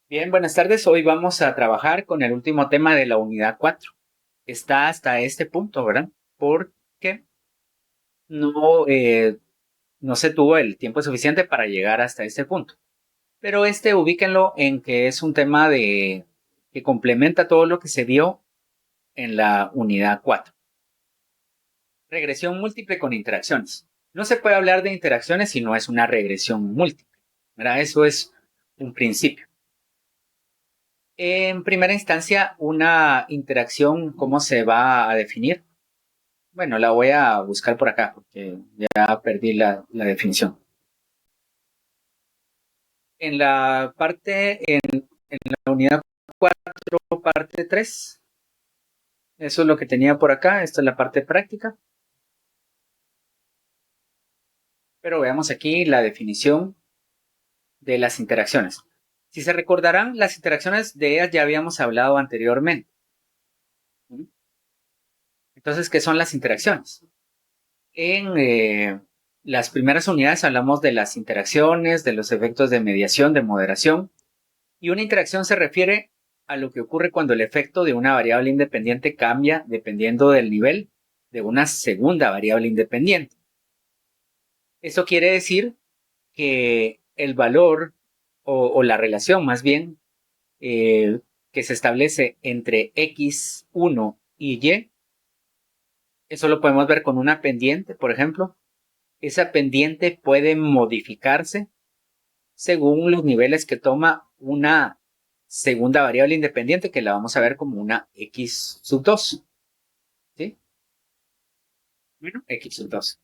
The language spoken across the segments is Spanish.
Bien, buenas tardes. Hoy vamos a trabajar con el último tema de la unidad 4. Está hasta este punto, ¿verdad? Porque no, no se tuvo el tiempo suficiente para llegar hasta este punto. Pero ubíquenlo en que es un tema que complementa todo lo que se vio en la unidad 4. Regresión múltiple con interacciones. No se puede hablar de interacciones si no es una regresión múltiple, ¿verdad? Eso es un principio. En primera instancia, una interacción, ¿cómo se va a definir? Bueno, la voy a buscar por acá porque ya perdí la definición. En la parte, en la unidad 4, parte 3, eso es lo que tenía por acá. Esta es la parte práctica. Pero veamos aquí la definición de las interacciones. Si se recordarán, las interacciones de ellas ya habíamos hablado anteriormente. Entonces, ¿qué son las interacciones? En las primeras unidades hablamos de las interacciones, de los efectos de mediación, de moderación, y una interacción se refiere a lo que ocurre cuando el efecto de una variable independiente cambia dependiendo del nivel de una segunda variable independiente. Esto quiere decir que el valor o la relación más bien que se establece entre x1 y y, eso lo podemos ver con una pendiente, por ejemplo. Esa pendiente puede modificarse según los niveles que toma una segunda variable independiente que la vamos a ver como una x sub 2. ¿Sí? Bueno, x sub 2.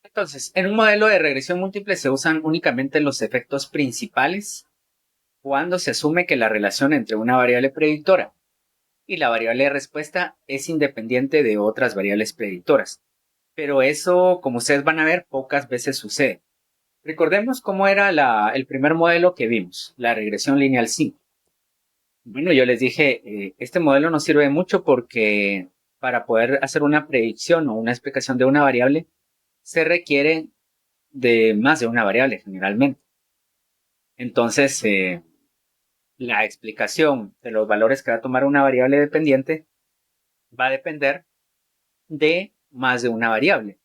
Entonces, en un modelo de regresión múltiple se usan únicamente los efectos principales cuando se asume que la relación entre una variable predictora y la variable de respuesta es independiente de otras variables predictoras. Pero eso, como ustedes van a ver, pocas veces sucede. Recordemos cómo era el primer modelo que vimos, la regresión lineal 5. Bueno, yo les dije, este modelo nos sirve mucho porque para poder hacer una predicción o una explicación de una variable, se requiere de más de una variable generalmente. Entonces, la explicación de los valores que va a tomar una variable dependiente va a depender de más de una variable.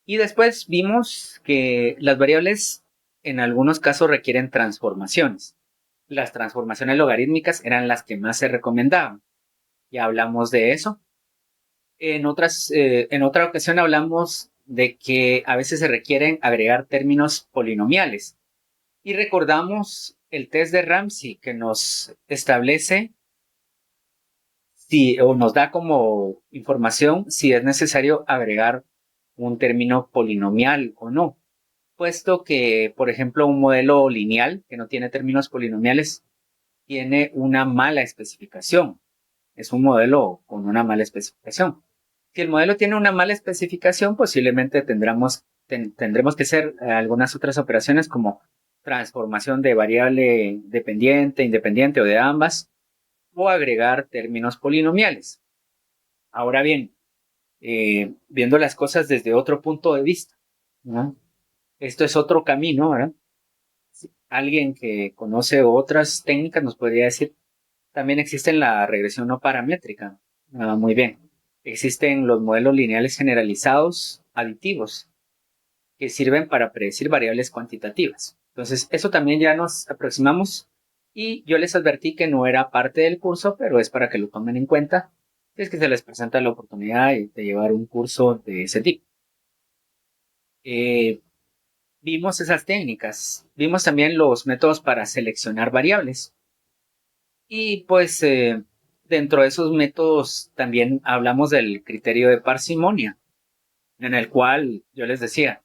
Y después vimos que las variables en algunos casos requieren transformaciones. Las transformaciones logarítmicas eran las que más se recomendaban. Ya hablamos de eso. En otra ocasión hablamos de que a veces se requieren agregar términos polinomiales. Y recordamos el test de Ramsey que nos establece si, o nos da como información si es necesario agregar un término polinomial o no. Puesto que, por ejemplo, un modelo lineal que no tiene términos polinomiales tiene una mala especificación. Es un modelo con una mala especificación. Si el modelo tiene una mala especificación, posiblemente tendremos que hacer algunas otras operaciones como transformación de variable dependiente, independiente o de ambas, o agregar términos polinomiales. Ahora bien, viendo las cosas desde otro punto de vista, ¿no? Esto es otro camino, ¿verdad? Alguien que conoce otras técnicas nos podría decir, también existe la regresión no paramétrica. Muy bien. Existen los modelos lineales generalizados aditivos que sirven para predecir variables cuantitativas. Entonces, eso también ya nos aproximamos y yo les advertí que no era parte del curso, pero es para que lo tomen en cuenta. Es que se les presenta la oportunidad de llevar un curso de ese tipo. Eh, Vimos esas técnicas. Vimos también los métodos para seleccionar variables. Y pues dentro de esos métodos también hablamos del criterio de parsimonia, en el cual yo les decía,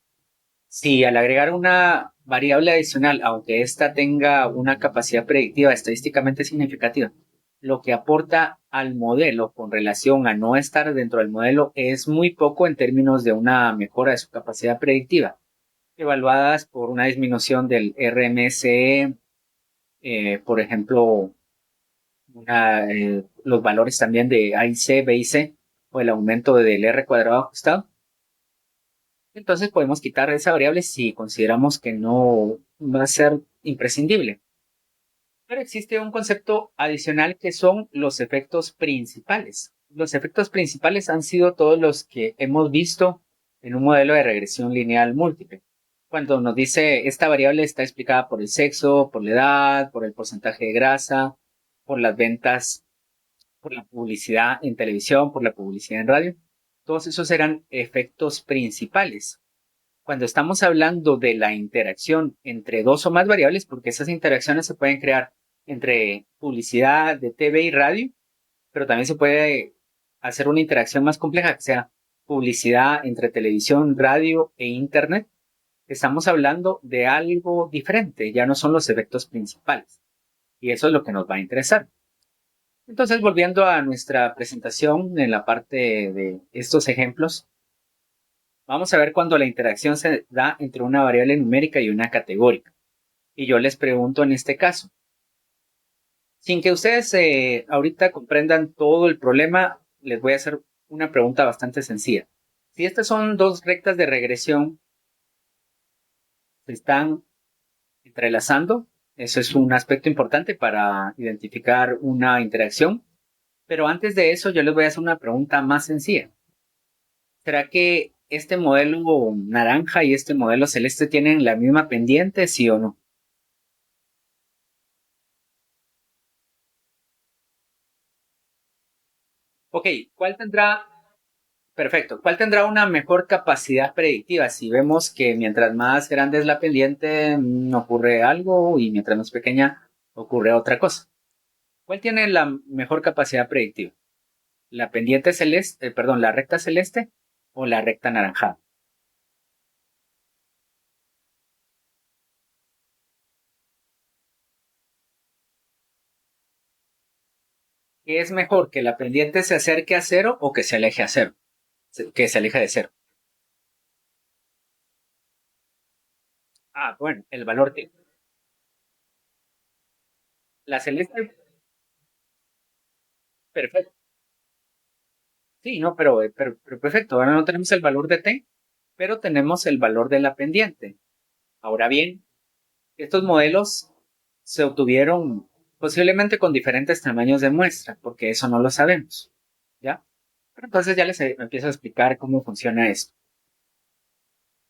si al agregar una variable adicional, aunque ésta tenga una capacidad predictiva estadísticamente significativa, lo que aporta al modelo con relación a no estar dentro del modelo es muy poco en términos de una mejora de su capacidad predictiva, evaluadas por una disminución del RMSE, por ejemplo, los valores también de A y C, B y C, o el aumento del R cuadrado ajustado. Entonces podemos quitar esa variable si consideramos que no va a ser imprescindible. Pero existe un concepto adicional que son los efectos principales. Los efectos principales han sido todos los que hemos visto en un modelo de regresión lineal múltiple. Cuando nos dice esta variable está explicada por el sexo, por la edad, por el porcentaje de grasa, por las ventas, por la publicidad en televisión, por la publicidad en radio. Todos esos eran efectos principales. Cuando estamos hablando de la interacción entre dos o más variables, porque esas interacciones se pueden crear entre publicidad de TV y radio, pero también se puede hacer una interacción más compleja, que sea publicidad entre televisión, radio e internet. Estamos hablando de algo diferente, ya no son los efectos principales. Y eso es lo que nos va a interesar. Entonces, volviendo a nuestra presentación en la parte de estos ejemplos, vamos a ver cuando la interacción se da entre una variable numérica y una categórica. Y yo les pregunto en este caso, sin que ustedes ahorita comprendan todo el problema, les voy a hacer una pregunta bastante sencilla. Si estas son dos rectas de regresión, se están entrelazando, eso es un aspecto importante para identificar una interacción. Pero antes de eso, yo les voy a hacer una pregunta más sencilla. ¿Será que este modelo naranja y este modelo celeste tienen la misma pendiente, sí o no? Ok, perfecto, ¿cuál tendrá una mejor capacidad predictiva? Si vemos que mientras más grande es la pendiente, ocurre algo y mientras más pequeña ocurre otra cosa. ¿Cuál tiene la mejor capacidad predictiva? ¿La pendiente celeste, perdón, la recta celeste o la recta naranjada? ¿Qué es mejor, que la pendiente se acerque a cero o que se aleje a cero? Que se aleje de cero. Ah, bueno, el valor de la celeste, perfecto. Sí, no, pero perfecto. Ahora no tenemos el valor de t, pero tenemos el valor de la pendiente. Ahora bien, estos modelos se obtuvieron posiblemente con diferentes tamaños de muestra, porque eso no lo sabemos, ¿ya? Pero entonces ya les empiezo a explicar cómo funciona esto.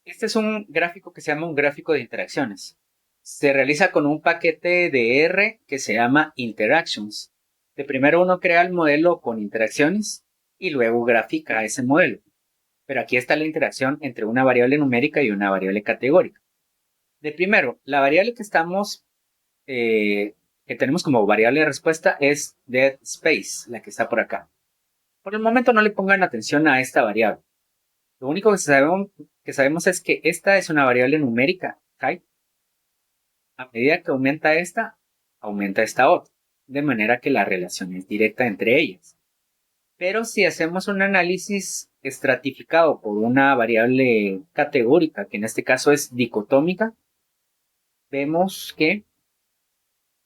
Este es un gráfico que se llama un gráfico de interacciones. Se realiza con un paquete de R que se llama interactions. De primero uno crea el modelo con interacciones y luego grafica ese modelo. Pero aquí está la interacción entre una variable numérica y una variable categórica. De primero, la variable que que tenemos como variable de respuesta es dead space, la que está por acá. Por el momento no le pongan atención a esta variable. Lo único que sabemos es que esta es una variable numérica, type. A medida que aumenta esta otra, de manera que la relación es directa entre ellas. Pero si hacemos un análisis estratificado por una variable categórica, que en este caso es dicotómica, vemos que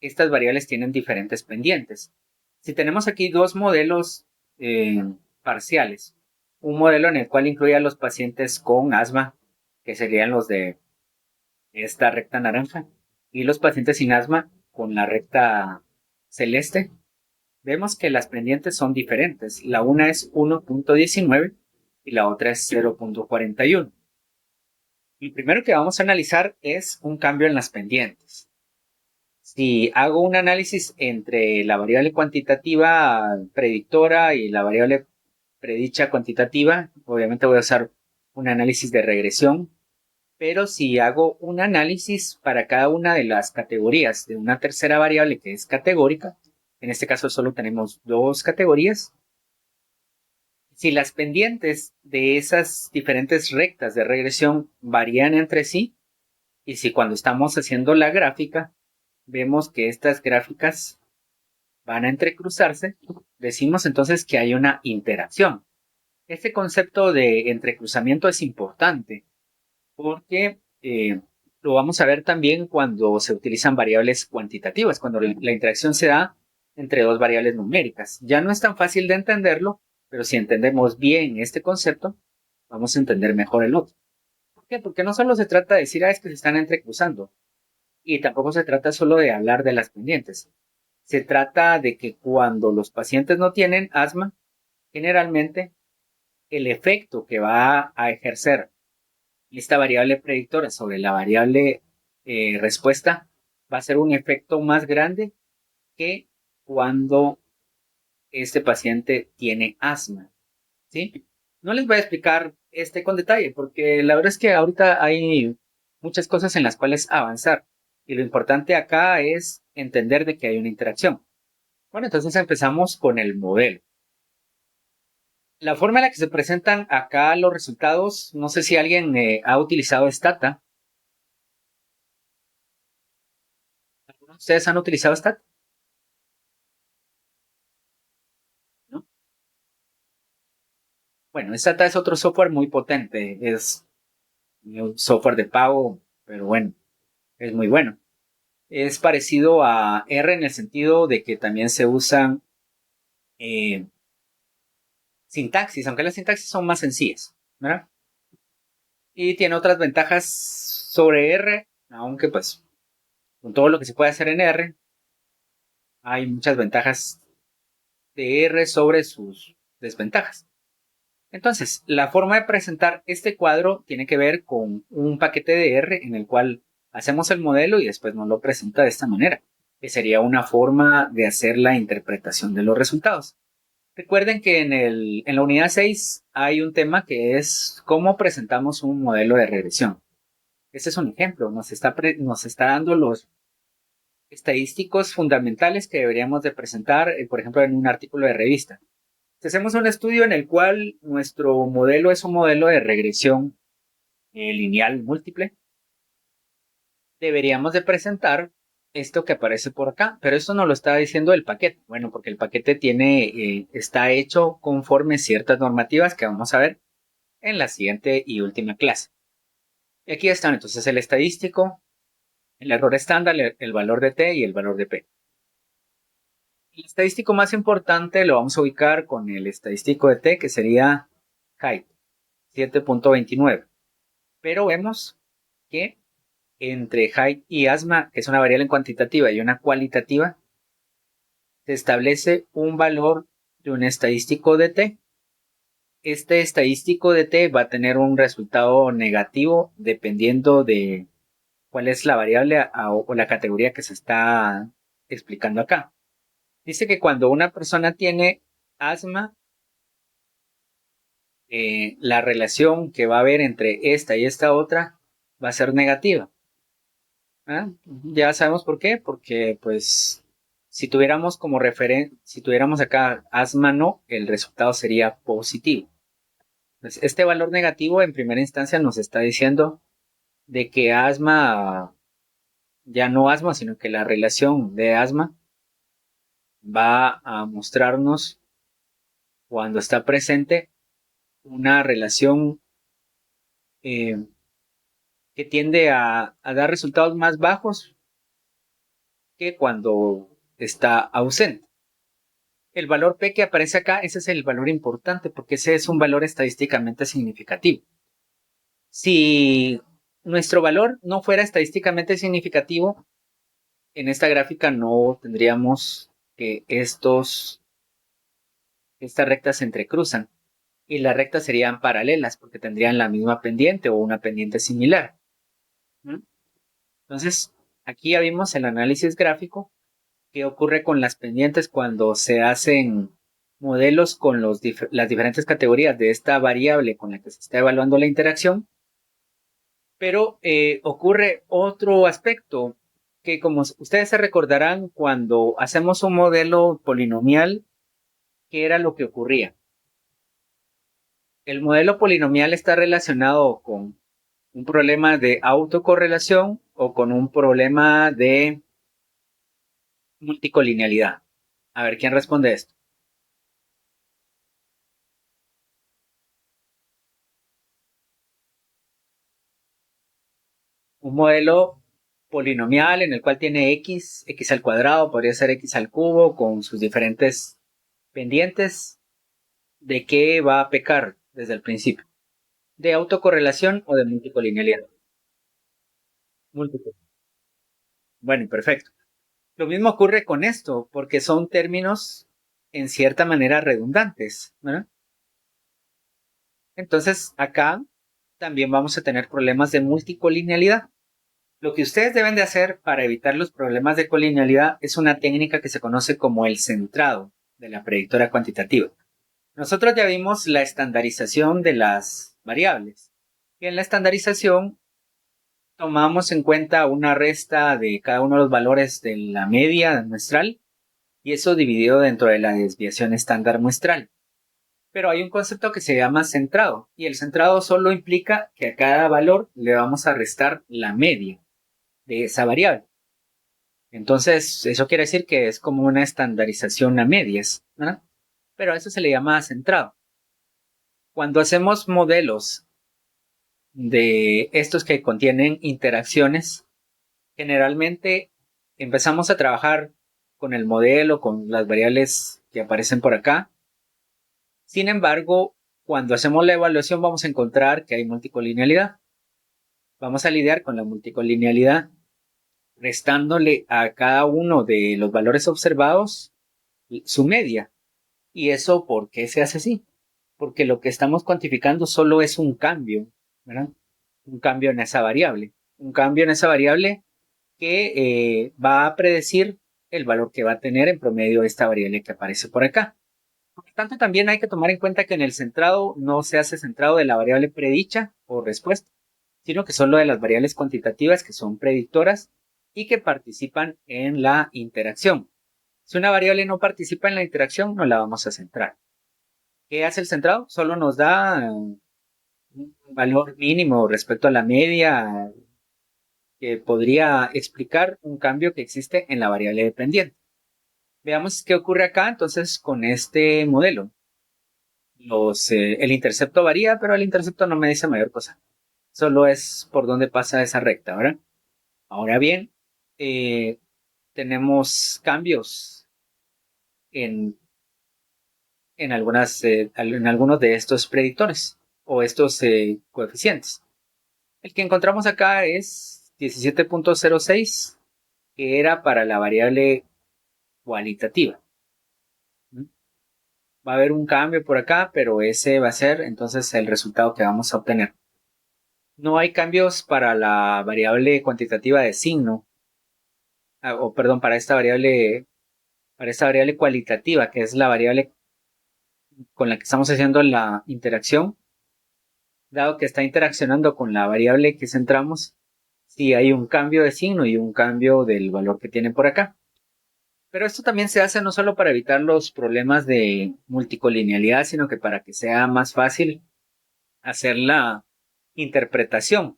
estas variables tienen diferentes pendientes. Si tenemos aquí dos modelos eh, parciales, un modelo en el cual incluye a los pacientes con asma, que serían los de esta recta naranja, y los pacientes sin asma con la recta celeste, vemos que las pendientes son diferentes. La una es 1.19 y la otra es 0.41. El primero que vamos a analizar es un cambio en las pendientes. Si hago un análisis entre la variable cuantitativa predictora y la variable predicha cuantitativa, obviamente voy a usar un análisis de regresión, pero si hago un análisis para cada una de las categorías de una tercera variable que es categórica, en este caso solo tenemos dos categorías, si las pendientes de esas diferentes rectas de regresión varían entre sí, y si cuando estamos haciendo la gráfica vemos que estas gráficas van a entrecruzarse, decimos entonces que hay una interacción. Este concepto de entrecruzamiento es importante porque lo vamos a ver también cuando se utilizan variables cuantitativas, cuando la interacción se da entre dos variables numéricas. Ya no es tan fácil de entenderlo, pero si entendemos bien este concepto, vamos a entender mejor el otro. ¿Por qué? Porque no solo se trata de decir, es que se están entrecruzando. Y tampoco se trata solo de hablar de las pendientes. Se trata de que cuando los pacientes no tienen asma, generalmente el efecto que va a ejercer esta variable predictora sobre la variable respuesta va a ser un efecto más grande que cuando este paciente tiene asma, ¿sí? No les voy a explicar con detalle porque la verdad es que ahorita hay muchas cosas en las cuales avanzar y lo importante acá es entender de que hay una interacción. Bueno, entonces empezamos con el modelo. La forma en la que se presentan acá los resultados, no sé si alguien ha utilizado Stata. ¿Algunos de ustedes han utilizado Stata? ¿No? Bueno, Stata es otro software muy potente, es un software de pago, pero bueno, es muy bueno. Es parecido a R en el sentido de que también se usan eh, sintaxis, aunque las sintaxis son más sencillas, ¿verdad? Y tiene otras ventajas sobre R, aunque pues con todo lo que se puede hacer en R, hay muchas ventajas de R sobre sus desventajas. Entonces, la forma de presentar este cuadro tiene que ver con un paquete de R en el cual hacemos el modelo y después nos lo presenta de esta manera, que sería una forma de hacer la interpretación de los resultados. Recuerden que en la unidad 6 hay un tema que es cómo presentamos un modelo de regresión. Este es un ejemplo, nos está dando los estadísticos fundamentales que deberíamos de presentar, por ejemplo, en un artículo de revista. Si hacemos un estudio en el cual nuestro modelo es un modelo de regresión lineal múltiple, deberíamos de presentar esto que aparece por acá, pero esto no lo está diciendo el paquete. Bueno, porque el paquete está hecho conforme ciertas normativas que vamos a ver en la siguiente y última clase. Y aquí están entonces el estadístico, el error estándar, el valor de t y el valor de p. El estadístico más importante lo vamos a ubicar con el estadístico de t, que sería height, 7.29. Pero vemos que entre height y asma, que es una variable cuantitativa y una cualitativa, se establece un valor de un estadístico de t. Este estadístico de t va a tener un resultado negativo dependiendo de cuál es la variable o la categoría que se está explicando acá. Dice que cuando una persona tiene asma, la relación que va a haber entre esta y esta otra va a ser negativa. ¿Ah? Ya sabemos por qué, porque pues si tuviéramos como referencia, si tuviéramos acá asma no, el resultado sería positivo. Entonces, este valor negativo en primera instancia nos está diciendo de que asma, ya no asma, sino que la relación de asma va a mostrarnos cuando está presente una relación eh, que tiende a dar resultados más bajos que cuando está ausente. El valor P que aparece acá, ese es el valor importante porque ese es un valor estadísticamente significativo. Si nuestro valor no fuera estadísticamente significativo, en esta gráfica no tendríamos que estas rectas se entrecruzan y las rectas serían paralelas porque tendrían la misma pendiente o una pendiente similar. Entonces, aquí ya vimos el análisis gráfico. ¿Qué ocurre con las pendientes cuando se hacen modelos con las diferentes categorías de esta variable con la que se está evaluando la interacción? Pero ocurre otro aspecto que, como ustedes se recordarán, cuando hacemos un modelo polinomial, ¿qué era lo que ocurría? El modelo polinomial está relacionado con un problema de autocorrelación o con un problema de multicolinealidad. A ver, ¿quién responde esto? Un modelo polinomial en el cual tiene x al cuadrado, podría ser x al cubo con sus diferentes pendientes. ¿De qué va a pecar desde el principio? ¿De autocorrelación o de multicolinealidad? Múltiple. Bueno, perfecto. Lo mismo ocurre con esto, porque son términos en cierta manera redundantes, ¿verdad? Entonces, acá también vamos a tener problemas de multicolinealidad. Lo que ustedes deben de hacer para evitar los problemas de colinealidad es una técnica que se conoce como el centrado de la predictora cuantitativa. Nosotros ya vimos la estandarización de las variables. Y en la estandarización tomamos en cuenta una resta de cada uno de los valores de la media muestral y eso dividido dentro de la desviación estándar muestral. Pero hay un concepto que se llama centrado y el centrado solo implica que a cada valor le vamos a restar la media de esa variable. Entonces, eso quiere decir que es como una estandarización a medias, ¿verdad? Pero a eso se le llama centrado. Cuando hacemos modelos de estos que contienen interacciones, generalmente empezamos a trabajar con el modelo, con las variables que aparecen por acá. Sin embargo, cuando hacemos la evaluación vamos a encontrar que hay multicolinealidad. Vamos a lidiar con la multicolinealidad restándole a cada uno de los valores observados su media. ¿Y eso por qué se hace así? Porque lo que estamos cuantificando solo es un cambio, ¿verdad? Un cambio en esa variable. Un cambio en esa variable que va a predecir el valor que va a tener en promedio esta variable que aparece por acá. Por lo tanto, también hay que tomar en cuenta que en el centrado no se hace centrado de la variable predicha o respuesta, sino que solo de las variables cuantitativas que son predictoras y que participan en la interacción. Si una variable no participa en la interacción, no la vamos a centrar. ¿Qué hace el centrado? Solo nos da un valor mínimo respecto a la media que podría explicar un cambio que existe en la variable dependiente. Veamos qué ocurre acá entonces con este modelo. El intercepto varía, pero el intercepto no me dice mayor cosa. Solo es por dónde pasa esa recta, ¿verdad? Ahora bien, tenemos cambios en, en algunos de estos predictores o estos coeficientes. El que encontramos acá es 17.06, que era para la variable cualitativa. Va a haber un cambio por acá, pero ese va a ser entonces el resultado que vamos a obtener. No hay cambios para la variable cuantitativa de signo, perdón, para esta variable cualitativa, que es la variable con la que estamos haciendo la interacción. Dado que está interaccionando con la variable que centramos, sí hay un cambio de signo y un cambio del valor que tiene por acá. Pero esto también se hace no solo para evitar los problemas de multicolinealidad, sino que para que sea más fácil hacer la interpretación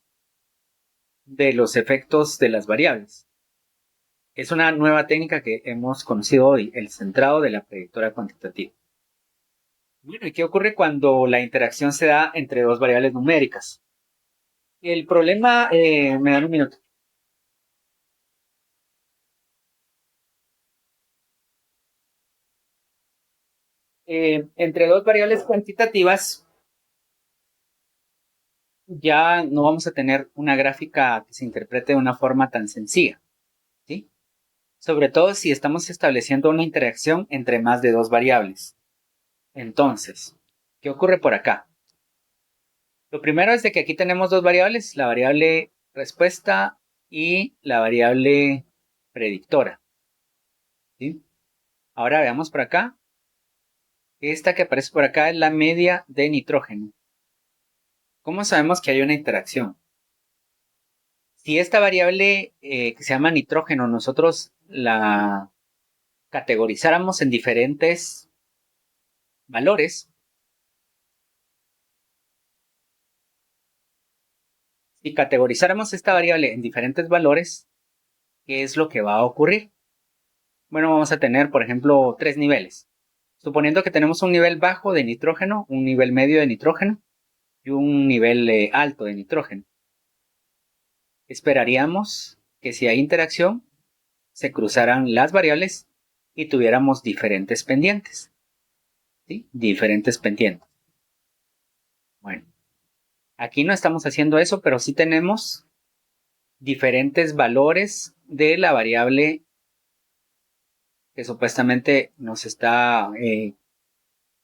de los efectos de las variables. Es una nueva técnica que hemos conocido hoy, el centrado de la predictora cuantitativa. Bueno, ¿y qué ocurre cuando la interacción se da entre dos variables numéricas? El problema, me dan un minuto. Entre dos variables cuantitativas ya no vamos a tener una gráfica que se interprete de una forma tan sencilla, ¿sí? Sobre todo si estamos estableciendo una interacción entre más de dos variables. Entonces, ¿qué ocurre por acá? Lo primero es de que aquí tenemos dos variables, la variable respuesta y la variable predictora, ¿sí? Ahora veamos por acá. Esta que aparece por acá es la media de nitrógeno. ¿Cómo sabemos que hay una interacción? Si esta variable que se llama nitrógeno nosotros la categorizáramos en diferentes valores, si categorizáramos esta variable en diferentes valores, ¿qué es lo que va a ocurrir? Bueno, vamos a tener, por ejemplo, tres niveles. Suponiendo que tenemos un nivel bajo de nitrógeno, un nivel medio de nitrógeno y un nivel alto de nitrógeno. Esperaríamos que si hay interacción, se cruzaran las variables y tuviéramos diferentes pendientes. ¿Sí? Diferentes pendientes. Bueno, aquí no estamos haciendo eso, pero sí tenemos diferentes valores de la variable que supuestamente nos está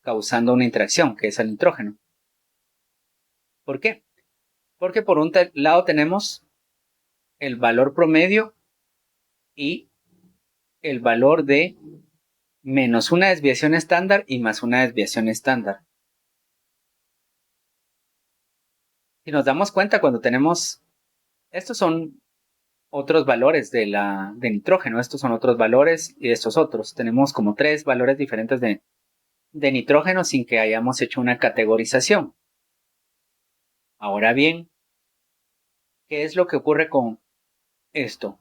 causando una interacción, que es el nitrógeno. ¿Por qué? Porque por un lado tenemos el valor promedio y el valor de menos una desviación estándar y más una desviación estándar. Si nos damos cuenta, cuando tenemos, estos son otros valores de nitrógeno, estos son otros valores y estos otros. Tenemos como 3 valores diferentes de nitrógeno sin que hayamos hecho una categorización. Ahora bien, ¿qué es lo que ocurre con esto?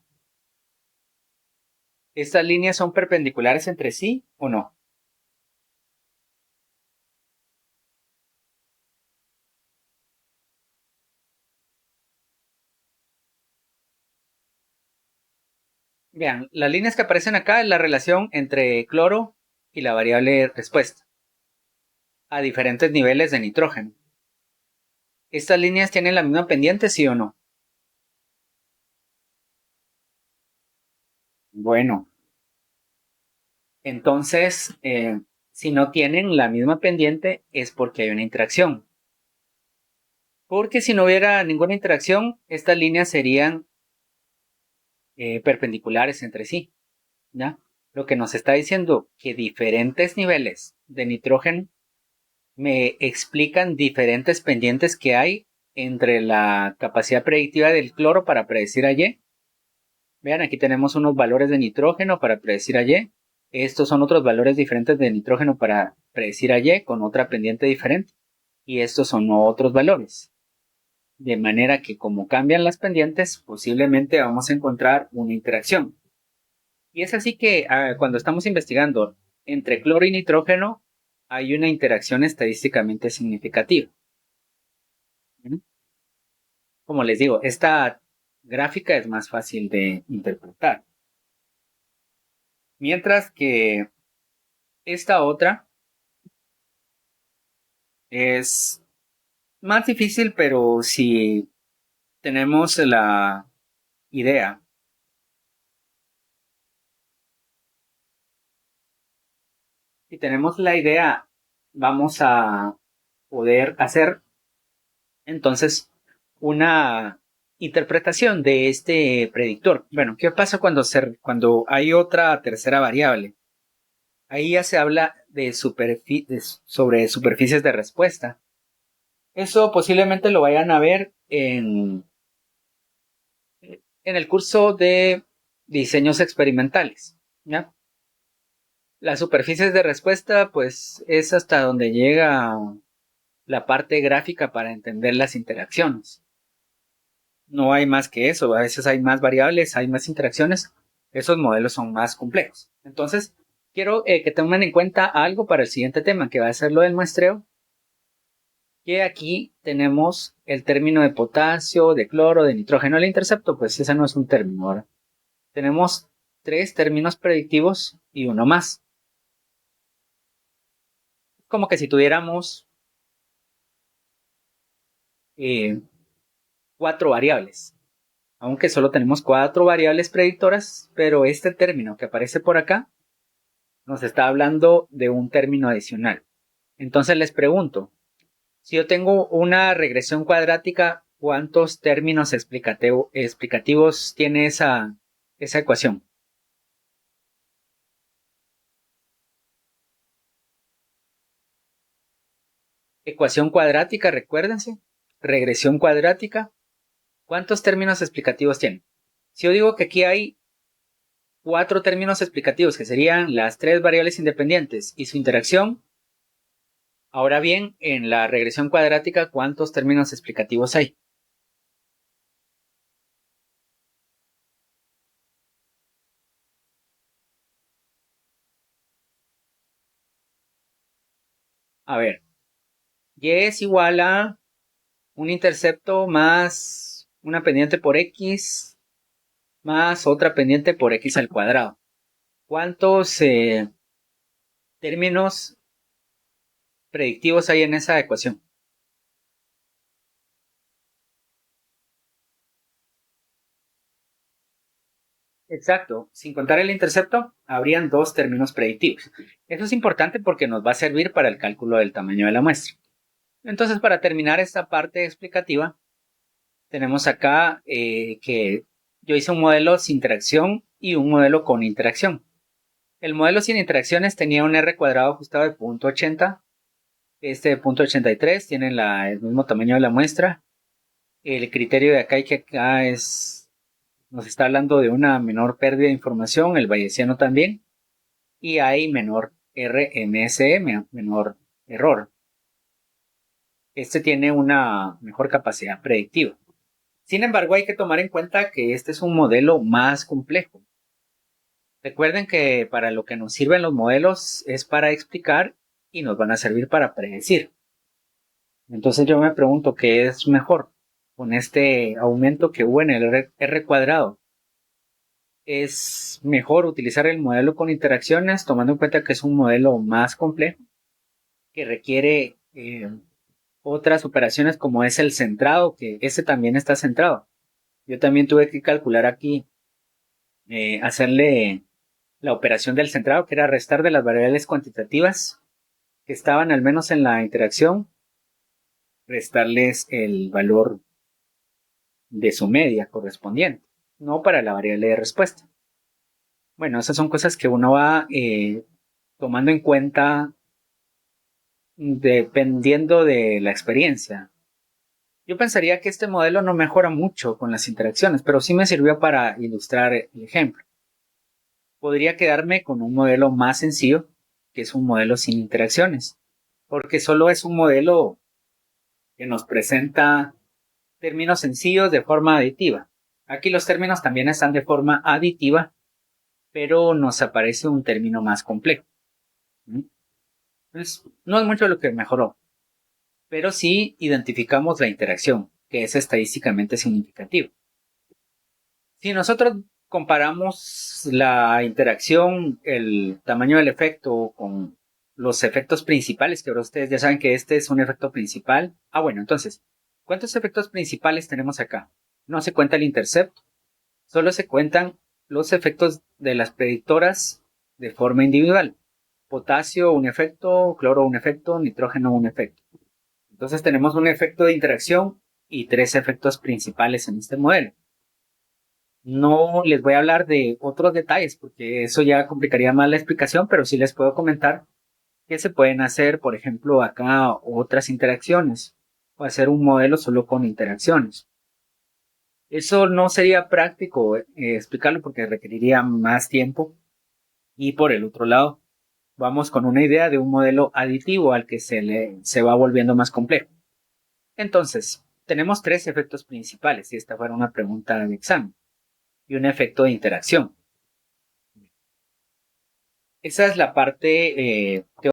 ¿Estas líneas son perpendiculares entre sí o no? Vean, las líneas que aparecen acá es la relación entre cloro y la variable respuesta a diferentes niveles de nitrógeno. ¿Estas líneas tienen la misma pendiente, sí o no? Bueno, entonces, si no tienen la misma pendiente es porque hay una interacción. Porque si no hubiera ninguna interacción, estas líneas serían perpendiculares entre sí, ¿ya? Lo que nos está diciendo que diferentes niveles de nitrógeno me explican diferentes pendientes que hay entre la capacidad predictiva del cloro para predecir a Y. Vean, aquí tenemos unos valores de nitrógeno para predecir a Y. Estos son otros valores diferentes de nitrógeno para predecir a Y con otra pendiente diferente. Y estos son otros valores. De manera que como cambian las pendientes, posiblemente vamos a encontrar una interacción. Y es así que cuando estamos investigando entre cloro y nitrógeno, hay una interacción estadísticamente significativa. Como les digo, esta gráfica es más fácil de interpretar. Mientras que esta otra es más difícil, pero si tenemos la idea, vamos a poder hacer entonces una interpretación de este predictor. Bueno, ¿qué pasa cuando hay otra tercera variable? Ahí ya se habla de sobre superficies de respuesta. Eso posiblemente lo vayan a ver en el curso de diseños experimentales, ¿ya? Las superficies de respuesta, pues es hasta donde llega la parte gráfica para entender las interacciones. No hay más que eso, a veces hay más variables, hay más interacciones, esos modelos son más complejos. Entonces, quiero que tengan en cuenta algo para el siguiente tema, que va a ser lo del muestreo, que aquí tenemos el término de potasio, de cloro, de nitrógeno. El intercepto, pues ese no es un término. Ahora tenemos 3 términos predictivos y uno más. Como que si tuviéramos 4 variables. Aunque solo tenemos 4 variables predictoras, pero este término que aparece por acá nos está hablando de un término adicional. Entonces les pregunto, si yo tengo una regresión cuadrática, ¿cuántos términos explicativos tiene esa ecuación? Ecuación cuadrática, recuérdense. Regresión cuadrática. ¿Cuántos términos explicativos tiene? Si yo digo que aquí hay 4 términos explicativos, que serían las 3 variables independientes y su interacción, ahora bien, en la regresión cuadrática, ¿cuántos términos explicativos hay? A ver, y es igual a un intercepto más una pendiente por x más otra pendiente por x al cuadrado. ¿Cuántos términos predictivos hay en esa ecuación? Exacto. Sin contar el intercepto, habrían dos términos predictivos. Eso es importante porque nos va a servir para el cálculo del tamaño de la muestra. Entonces, para terminar esta parte explicativa, tenemos acá que yo hice un modelo sin interacción y un modelo con interacción. El modelo sin interacciones tenía un R cuadrado ajustado de 0.80. Este de 0.83 tiene el mismo tamaño de la muestra. El criterio de acá y que acá nos está hablando de una menor pérdida de información, el bayesiano también, y hay menor RMSM, menor error. Este tiene una mejor capacidad predictiva. Sin embargo, hay que tomar en cuenta que este es un modelo más complejo. Recuerden que para lo que nos sirven los modelos es para explicar y nos van a servir para predecir. Entonces yo me pregunto qué es mejor con este aumento que hubo en el R cuadrado. Es mejor utilizar el modelo con interacciones, tomando en cuenta que es un modelo más complejo, que requiere otras operaciones como es el centrado, que ese también está centrado. Yo también tuve que calcular aquí, hacerle la operación del centrado, que era restar de las variables cuantitativas que estaban al menos en la interacción, restarles el valor de su media correspondiente, no para la variable de respuesta. Bueno, esas son cosas que uno va tomando en cuenta dependiendo de la experiencia. Yo pensaría que este modelo no mejora mucho con las interacciones, pero sí me sirvió para ilustrar el ejemplo. Podría quedarme con un modelo más sencillo, que es un modelo sin interacciones, porque solo es un modelo que nos presenta términos sencillos de forma aditiva. Aquí los términos también están de forma aditiva, pero nos aparece un término más complejo. Entonces, no es mucho lo que mejoró, pero sí identificamos la interacción, que es estadísticamente significativo. Si nosotros comparamos la interacción, el tamaño del efecto con los efectos principales, que ahora ustedes ya saben que este es un efecto principal. Bueno, entonces, ¿cuántos efectos principales tenemos acá? No se cuenta el intercepto, solo se cuentan los efectos de las predictoras de forma individual. Potasio, un efecto, cloro, un efecto, nitrógeno, un efecto. Entonces tenemos un efecto de interacción y tres efectos principales en este modelo. No les voy a hablar de otros detalles porque eso ya complicaría más la explicación, pero sí les puedo comentar que se pueden hacer, por ejemplo, acá otras interacciones o hacer un modelo solo con interacciones. Eso no sería práctico explicarlo porque requeriría más tiempo. Y por el otro lado, vamos con una idea de un modelo aditivo al que se va volviendo más complejo. Entonces, tenemos tres efectos principales, si esta fuera una pregunta de examen, y un efecto de interacción. Esa es la parte